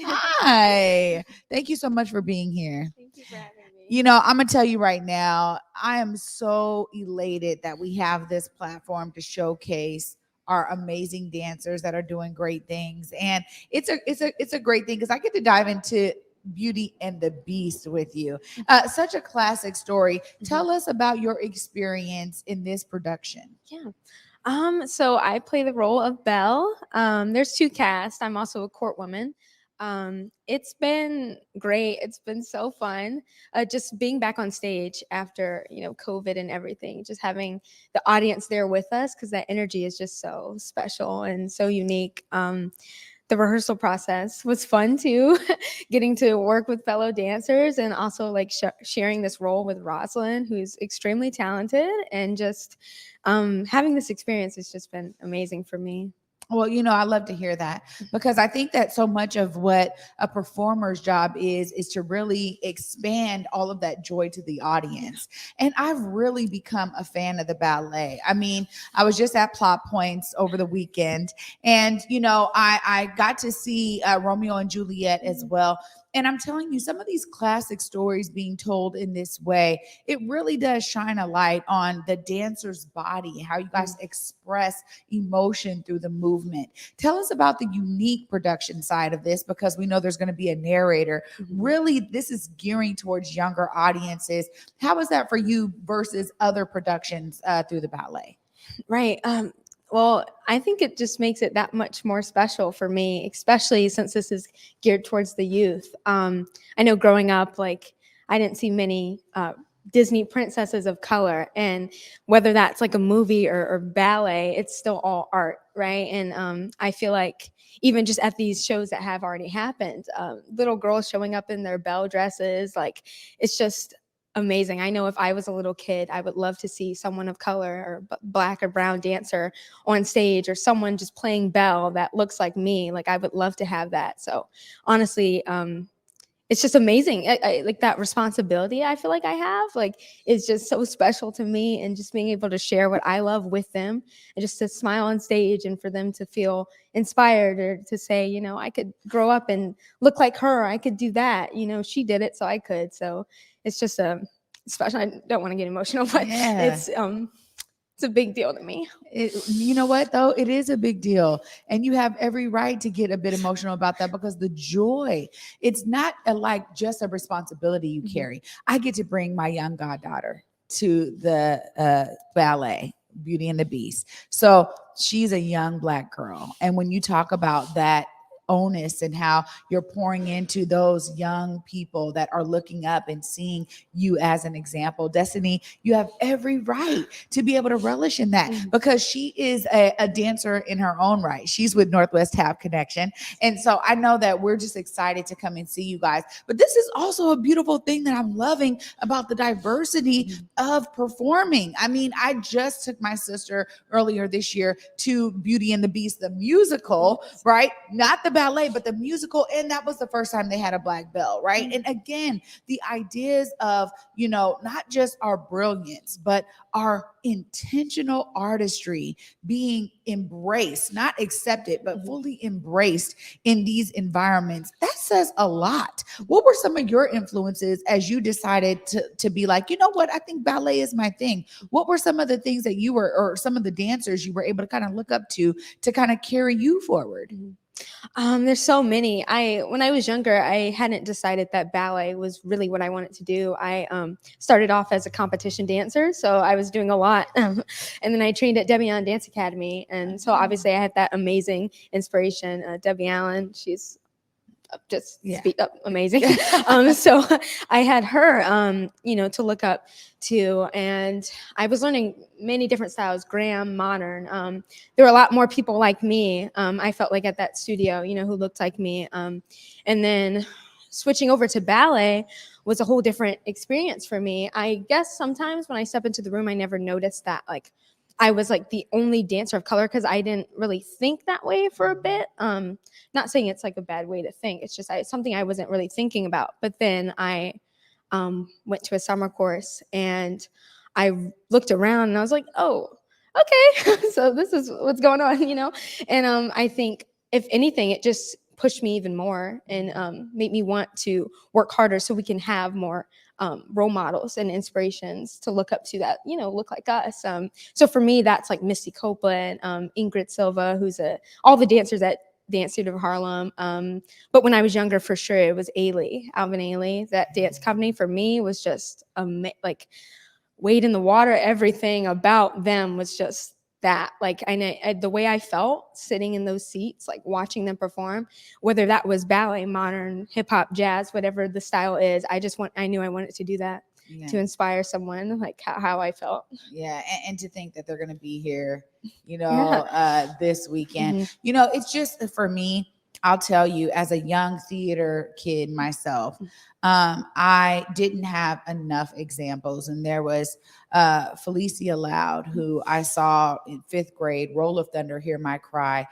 Hi. Thank you so much for being here. Thank you for having me. I'm going to tell you right now, I am so elated that we have this platform to showcase our amazing dancers that are doing great things. And it's a great thing because I get to dive into Beauty and the Beast with you. Such a classic story. Tell us about your experience in this production. Yeah. So I play the role of Belle. There's two casts. I'm also a court woman. It's been great. It's been so fun. Just being back on stage after, COVID and everything, just having the audience there with us because that energy is just so special and so unique. The rehearsal process was fun too, getting to work with fellow dancers and also like sharing this role with Rosalind, who's extremely talented, and just having this experience has just been amazing for me. Well, I love to hear that because I think that so much of what a performer's job is to really expand all of that joy to the audience. And I've really become a fan of the ballet. I mean, I was just at Plot Points over the weekend, and I got to see Romeo and Juliet as well. And I'm telling you, some of these classic stories being told in this way, it really does shine a light on the dancer's body, how you guys express emotion through the movement. Tell us about the unique production side of this because we know there's going to be a narrator. Really, this is gearing towards younger audiences. How is that for you versus other productions through the ballet? Right. Well, I think it just makes it that much more special for me, especially since this is geared towards the youth. I know growing up, like, I didn't see many Disney princesses of color, and whether that's like a movie or ballet, it's still all art, right? And I feel like even just at these shows that have already happened, little girls showing up in their belle dresses, like, it's just amazing. I know if I was a little kid, I would love to see someone of color or black or brown dancer on stage, or someone just playing Belle that looks like me. Like, I would love to have that. So honestly, it's just amazing. Like, that responsibility I feel like I have, like, is just so special to me, and just being able to share what I love with them, and just to smile on stage and for them to feel inspired, or to say, I could grow up and look like her. I could do that. She did it, so I could. So it's just a special. I don't want to get emotional, but Yeah. it's a big deal to me. You know what, though? It is a big deal. And you have every right to get a bit emotional about that because the joy, it's not like just a responsibility you carry. I get to bring my young goddaughter to the ballet, Beauty and the Beast. So she's a young Black girl. And when you talk about that onus and how you're pouring into those young people that are looking up and seeing you as an example, Destiny, you have every right to be able to relish in that because she is a dancer in her own right. She's with Northwest Tap Connection. And so I know that we're just excited to come and see you guys. But this is also a beautiful thing that I'm loving about the diversity of performing. I mean, I just took my sister earlier this year to Beauty and the Beast, the musical, right? Not the ballet, but the musical. And that was the first time they had a Black Belle, right? And again, the ideas of, not just our brilliance, but our intentional artistry being embraced, not accepted, but fully embraced in these environments. That says a lot. What were some of your influences as you decided to be like, you know what, I think ballet is my thing? What were some of the things that you were, or some of the dancers you were able to kind of look up to kind of carry you forward? There's so many. When I was younger, I hadn't decided that ballet was really what I wanted to do. I started off as a competition dancer, so I was doing a lot. And then I trained at Debbie Allen Dance Academy, and so obviously I had that amazing inspiration. Debbie Allen, she's speak up amazing. So I had her, to look up to, and I was learning many different styles, Graham, modern. There were a lot more people like me. I felt like at that studio, who looked like me. And then switching over to ballet was a whole different experience for me. I guess sometimes when I step into the room, I never noticed that, like, I was like the only dancer of color, because I didn't really think that way for a bit. Not saying it's like a bad way to think. It's just something I wasn't really thinking about. But then I went to a summer course, and I looked around, and I was like, oh, okay. So this is what's going on, And I think, if anything, it just pushed me even more and made me want to work harder so we can have more role models and inspirations to look up to that, look like us. So for me, that's like Misty Copeland, Ingrid Silva, who's all the dancers at Dance Theater of Harlem. But when I was younger, for sure, it was Alvin Ailey. That dance company for me was just like weight in the water. Everything about them was just that. Like the way I felt sitting in those seats, like watching them perform, whether that was ballet, modern, hip hop, jazz, whatever the style is, I knew I wanted to do that. Yeah. To inspire someone, like how I felt. Yeah, and to think that they're going to be here, this weekend. Mm-hmm. It's just for me, I'll tell you, as a young theater kid myself, I didn't have enough examples. And there was Felicia Loud, who I saw in 5th grade, Roll of Thunder, Hear My Cry,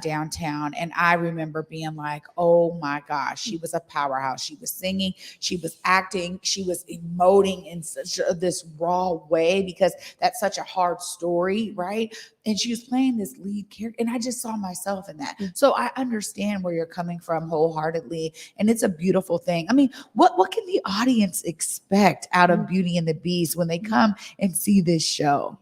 downtown. And I remember being like, oh my gosh, she was a powerhouse. She was singing, she was acting, she was emoting in such this raw way, because that's such a hard story, right? And she was playing this lead character, and I just saw myself in that. So I understand where you're coming from wholeheartedly, and it's a beautiful thing. I mean, what can the audience expect out of Beauty and the Beast when they come and see this show?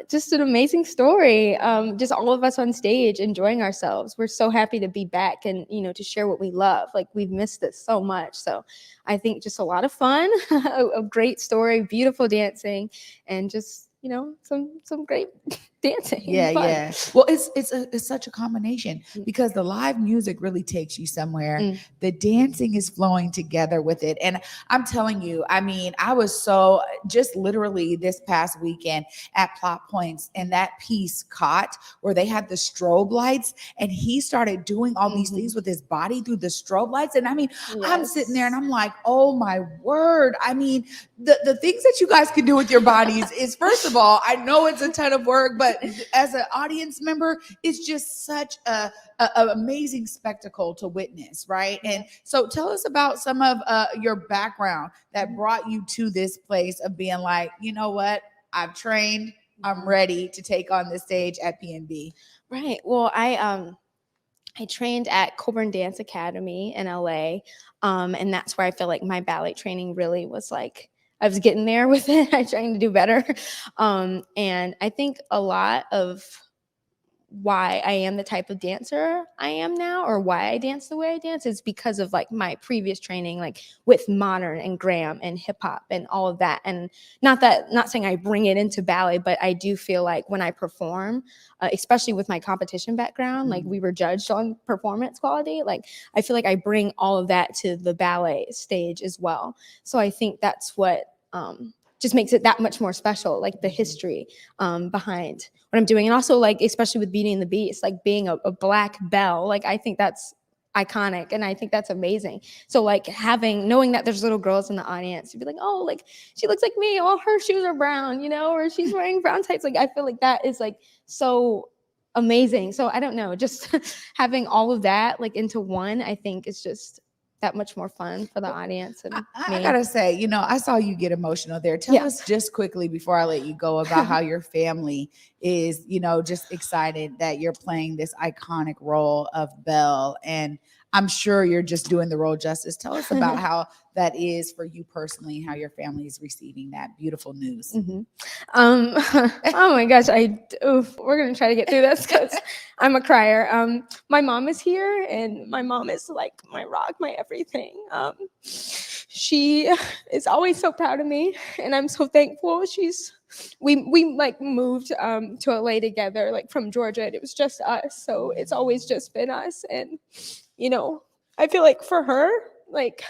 Just an amazing story. Just all of us on stage enjoying ourselves. We're so happy to be back and, to share what we love. Like, we've missed this so much. So I think just a lot of fun, a great story, beautiful dancing, and just, some great dancing. Yeah. Well, it's such a combination, because the live music really takes you somewhere. The dancing is flowing together with it. And I'm telling you, I mean, I was so just literally this past weekend at Plot Points, and that piece Caught, where they had the strobe lights, and he started doing all these things with his body through the strobe lights. And I mean, I'm sitting there and I'm like, oh my word. I mean, the things that you guys can do with your bodies is, first of all, I know it's a ton of work, but as an audience member, it's just such a amazing spectacle to witness, right? And so tell us about some of your background that brought you to this place of being like, you know what, I've trained, I'm ready to take on the stage at PNB. Right. Well, I trained at Coburn Dance Academy in LA, and that's where I feel like my ballet training really was like, I was getting there with it. I was trying to do better. And I think a lot of why I am the type of dancer I am now, or why I dance the way I dance, is because of like my previous training, like with modern and Graham and hip hop and all of that. And not saying I bring it into ballet, but I do feel like when I perform, especially with my competition background, like we were judged on performance quality. Like, I feel like I bring all of that to the ballet stage as well. So I think that's what, just makes it that much more special, like the history behind what I'm doing. And also, like, especially with Beauty and the Beast, like being a Black Belle, like, I think that's iconic, and I think that's amazing. So like knowing that there's little girls in the audience, you'd be like, oh, like, she looks like me, all her shoes are brown, or she's wearing brown tights. Like, I feel like that is like so amazing. So I don't know, just having all of that like into one, I think is just that much more fun for the audience. And I gotta say, I saw you get emotional there. Tell us just quickly before I let you go about how your family is, just excited that you're playing this iconic role of Belle. And I'm sure you're just doing the role justice. Tell us about how that is for you personally, how your family is receiving that beautiful news. Oh my gosh, we're gonna try to get through this because I'm a crier. My mom is here, and my mom is like my rock, my everything. She is always so proud of me, and I'm so thankful. We like moved to LA together, like from Georgia, and it was just us. So it's always just been us, and I feel like for her, like,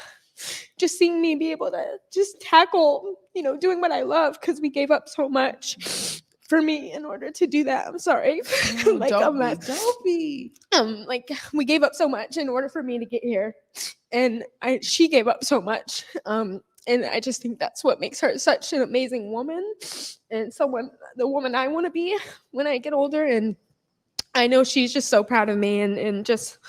just seeing me be able to just tackle, doing what I love, because we gave up so much for me in order to do that. I'm sorry. Like, don't be. Like, we gave up so much in order for me to get here, and she gave up so much. And I just think that's what makes her such an amazing woman, and the woman I want to be when I get older. And I know she's just so proud of me, and just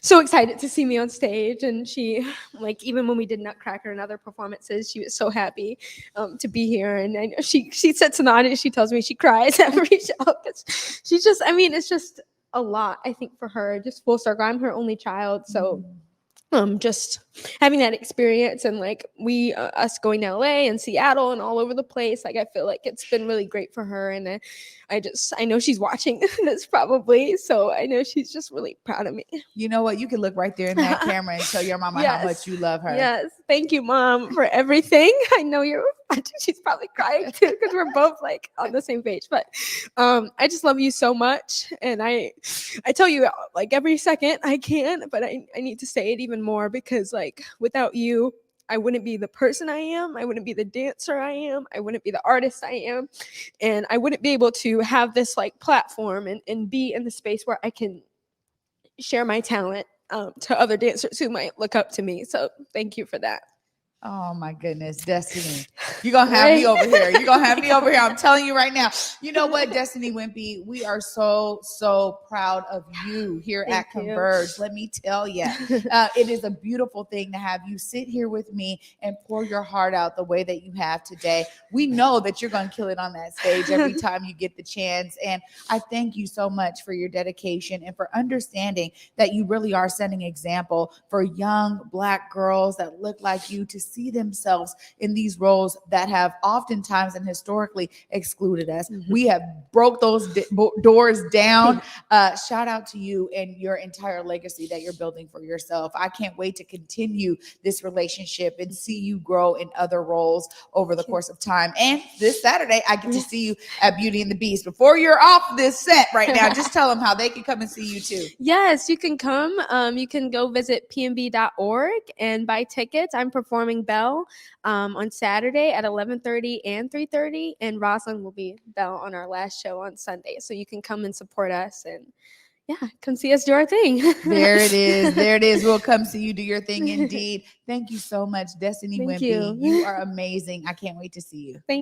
so excited to see me on stage. And she, like, even when we did Nutcracker and other performances, she was so happy to be here. And I know she sits in the audience, she tells me she cries every show. She's just, it's just a lot, I think, for her. Just full circle. I'm her only child, so just having that experience, and like us going to LA and Seattle and all over the place, like I feel like it's been really great for her. And I know she's watching this probably, so I know she's just really proud of me. You know what? You can look right there in that camera and tell your mama how much you love her. Yes. Thank you, Mom, for everything. I know you're watching. She's probably crying too, because we're both like on the same page. But I just love you so much. And I tell you like every second I can, but I need to say it even more, because like without you, I wouldn't be the person I am. I wouldn't be the dancer I am. I wouldn't be the artist I am. And I wouldn't be able to have this like platform and be in the space where I can share my talent to other dancers who might look up to me. So thank you for that. Oh my goodness, Destiny. You're going to have me over here. You're going to have me over here. I'm telling you right now. You know what, Destiny Wimpye, we are so, so proud of you here at Converge. Let me tell you, it is a beautiful thing to have you sit here with me and pour your heart out the way that you have today. We know that you're going to kill it on that stage every time you get the chance. And I thank you so much for your dedication and for understanding that you really are setting an example for young Black girls that look like you to see themselves in these roles that have oftentimes and historically excluded us. We have broke those doors down. Shout out to you and your entire legacy that you're building for yourself. I can't wait to continue this relationship and see you grow in other roles over the course of time. And this Saturday, I get to see you at Beauty and the Beast. Before you're off this set right now, just tell them how they can come and see you too. Yes, you can come. You can go visit pnb.org and buy tickets. I'm performing Belle on Saturday at 11:30 and 3:30, and Rosalind will be Belle on our last show on Sunday. So you can come and support us, and come see us do our thing. There it is. There it is. We'll come see you do your thing indeed. Thank you so much, Destiny Wimpye. You are amazing. I can't wait to see you. Thank